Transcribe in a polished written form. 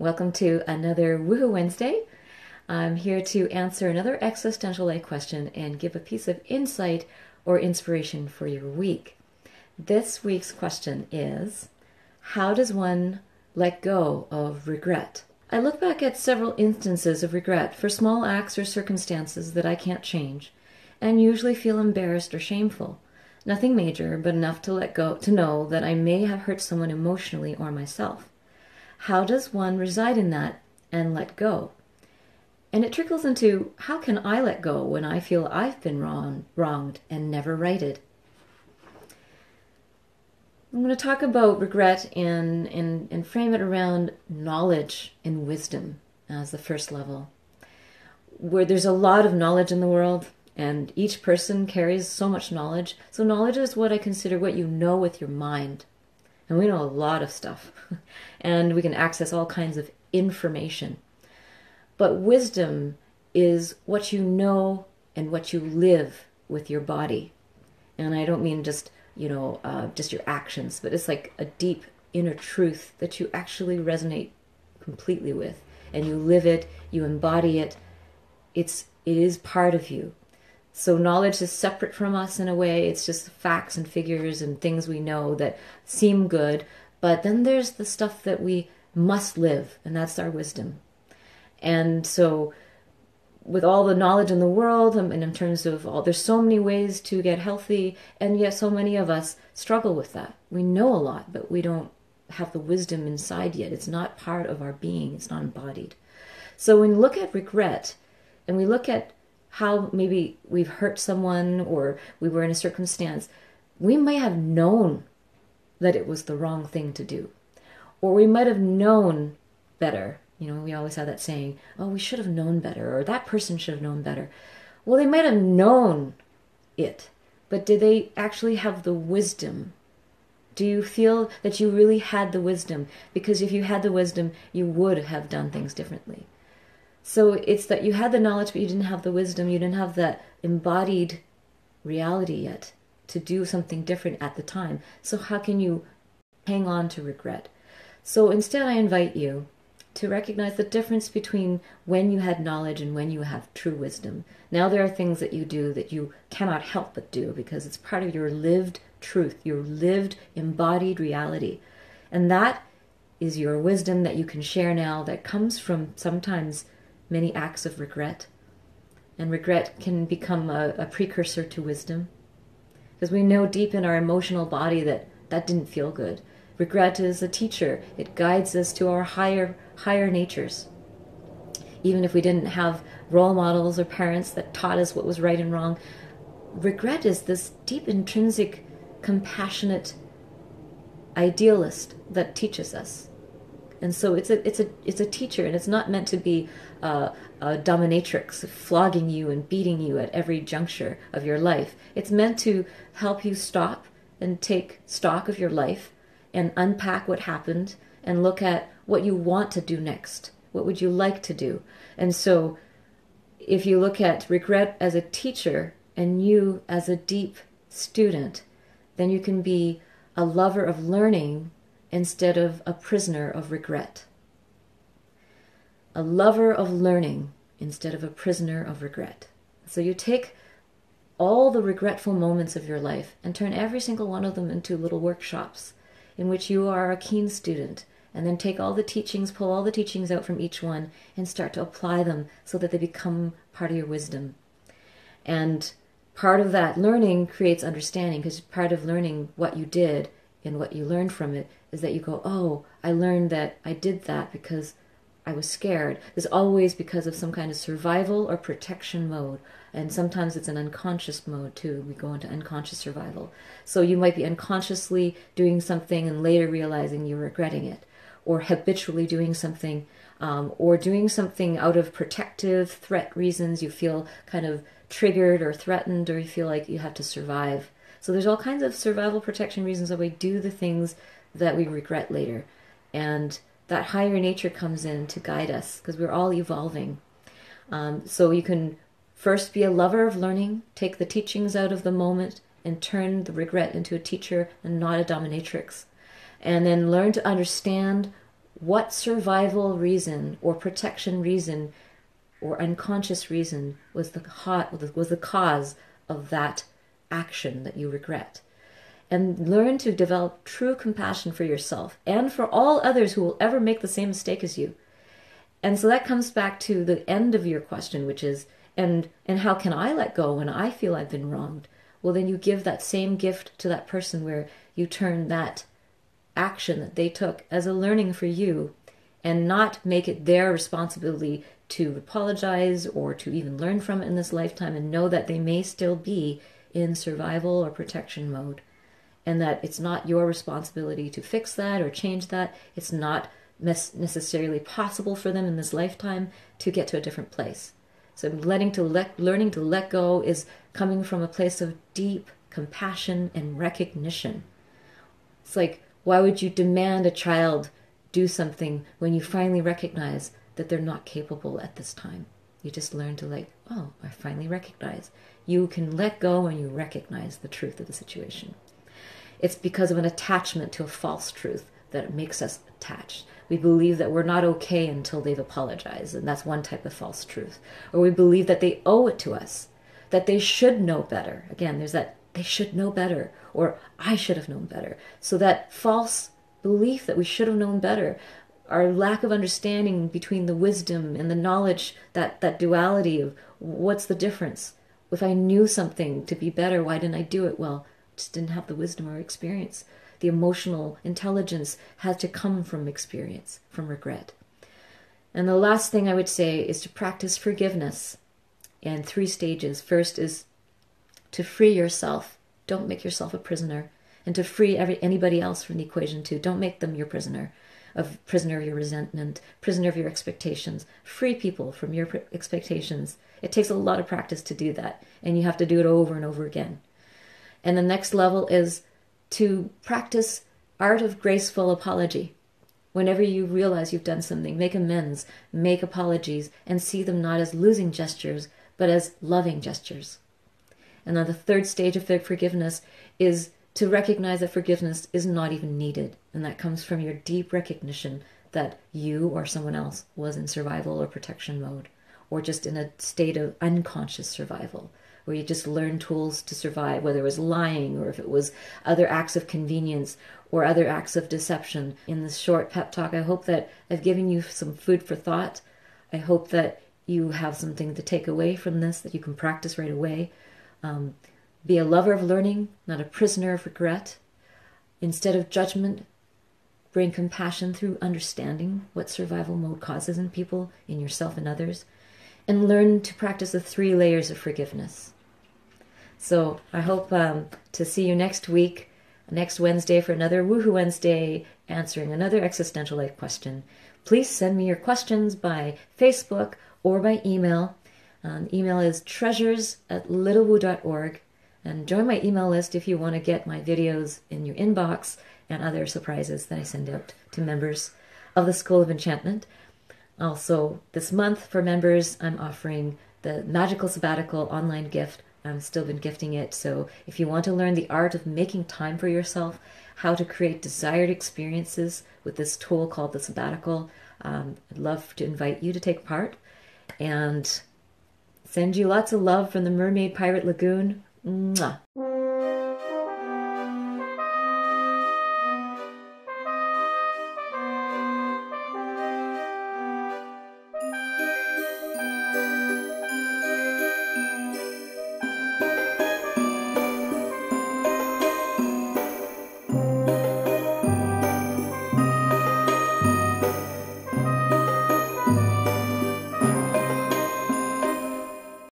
Welcome to another Woohoo Wednesday. I'm here to answer another existential life question and give a piece of insight or inspiration for your week. This week's question is, how does one let go of regret? I look back at several instances of regret for small acts or circumstances that I can't change, and usually feel embarrassed or shameful. Nothing major, but enough to let go, to know that I may have hurt someone emotionally or myself. How does one reside in that and let go? And it trickles into, how can I let go when I feel I've been wronged and never righted? I'm going to talk about regret and frame it around knowledge and wisdom as the first level. Where there's a lot of knowledge in the world, and each person carries so much knowledge. So knowledge is what I consider what you know with your mind. And we know a lot of stuff. And we can access all kinds of information. But wisdom is what you know and what you live with your body. And I don't mean just, just your actions, but it's like a deep inner truth that you actually resonate completely with. And you live it, you embody it. It is part of you. So knowledge is separate from us in a way. It's just facts and figures and things we know that seem good. But then there's the stuff that we must live, and that's our wisdom. And so with all the knowledge in the world, and in terms of there's so many ways to get healthy, and yet so many of us struggle with that. We know a lot, but we don't have the wisdom inside yet. It's not part of our being. It's not embodied. So when we look at regret, and we look at how maybe we've hurt someone or we were in a circumstance, we may have known that it was the wrong thing to do. Or we might have known better. We always have that saying, oh, we should have known better, or that person should have known better. Well, they might have known it, but did they actually have the wisdom? Do you feel that you really had the wisdom? Because if you had the wisdom, you would have done things differently. So it's that you had the knowledge, but you didn't have the wisdom. You didn't have that embodied reality yet to do something different at the time. So how can you hang on to regret? So instead, I invite you to recognize the difference between when you had knowledge and when you have true wisdom. Now there are things that you do that you cannot help but do because it's part of your lived truth, your lived embodied reality. And that is your wisdom that you can share now that comes from sometimes many acts of regret. And regret can become a precursor to wisdom. Because we know deep in our emotional body that didn't feel good. Regret is a teacher. It guides us to our higher natures. Even if we didn't have role models or parents that taught us what was right and wrong, regret is this deep, intrinsic, compassionate idealist that teaches us. And so it's a teacher, and it's not meant to be a dominatrix flogging you and beating you at every juncture of your life. It's meant to help you stop and take stock of your life and unpack what happened and look at what you want to do next. What would you like to do? And so if you look at regret as a teacher and you as a deep student, then you can be a lover of learning instead of a prisoner of regret. A lover of learning instead of a prisoner of regret. So you take all the regretful moments of your life and turn every single one of them into little workshops in which you are a keen student, and then take all the teachings, pull all the teachings out from each one and start to apply them so that they become part of your wisdom. And part of that learning creates understanding, because part of learning what you did and what you learned from it is that you go, oh, I learned that I did that because I was scared. It's always because of some kind of survival or protection mode. And sometimes it's an unconscious mode too. We go into unconscious survival. So you might be unconsciously doing something and later realizing you're regretting it. Or habitually doing something, or doing something out of protective threat reasons. You feel kind of triggered or threatened, or you feel like you have to survive. So there's all kinds of survival protection reasons that we do the things that we regret later. And that higher nature comes in to guide us, because we're all evolving. So you can first be a lover of learning, take the teachings out of the moment, and turn the regret into a teacher and not a dominatrix. And then learn to understand what survival reason or protection reason or unconscious reason was the cause of that action that you regret. And learn to develop true compassion for yourself and for all others who will ever make the same mistake as you. And so that comes back to the end of your question, which is, and how can I let go when I feel I've been wronged? Well, then you give that same gift to that person, where you turn that action that they took as a learning for you, and not make it their responsibility to apologize or to even learn from it in this lifetime, and know that they may still be in survival or protection mode, and that it's not your responsibility to fix that or change that. It's not necessarily possible for them in this lifetime to get to a different place. So learning to let go is coming from a place of deep compassion and recognition. It's like, why would you demand a child do something when you finally recognize that they're not capable at this time? You just learn to oh, I finally recognize. You can let go when you recognize the truth of the situation. It's because of an attachment to a false truth that it makes us attached. We believe that we're not okay until they've apologized, and that's one type of false truth. Or we believe that they owe it to us, that they should know better. Again, there's that they should know better, or I should have known better. So that false belief that we should have known better, our lack of understanding between the wisdom and the knowledge, that duality of what's the difference. If I knew something to be better, why didn't I do it? Well, just didn't have the wisdom or experience. The emotional intelligence had to come from experience, from regret. And the last thing I would say is to practice forgiveness in 3 stages. First is to free yourself. Don't make yourself a prisoner. And to free anybody else from the equation too. Don't make them your prisoner of your resentment, prisoner of your expectations. Free people from your expectations. It takes a lot of practice to do that, and you have to do it over and over again. And the next level is to practice art of graceful apology. Whenever you realize you've done something, make amends, make apologies, and see them not as losing gestures, but as loving gestures. And then the 3rd stage of forgiveness is to recognize that forgiveness is not even needed. And that comes from your deep recognition that you or someone else was in survival or protection mode, or just in a state of unconscious survival, where you just learn tools to survive, whether it was lying or if it was other acts of convenience or other acts of deception. In this short pep talk, I hope that I've given you some food for thought. I hope that you have something to take away from this that you can practice right away. Be a lover of learning, not a prisoner of regret. Instead of judgment, bring compassion through understanding what survival mode causes in people, in yourself and others. And learn to practice the 3 layers of forgiveness. So I hope to see you next week, next Wednesday, for another Woohoo Wednesday, answering another existential life question. Please send me your questions by Facebook or by email. Email is treasures@littlewoo.org. And join my email list if you want to get my videos in your inbox and other surprises that I send out to members of the School of Enchantment. Also, this month for members, I'm offering the Magical Sabbatical online gift. I've still been gifting it. So if you want to learn the art of making time for yourself, how to create desired experiences with this tool called the Sabbatical, I'd love to invite you to take part. And send you lots of love from the Mermaid Pirate Lagoon. Mwah.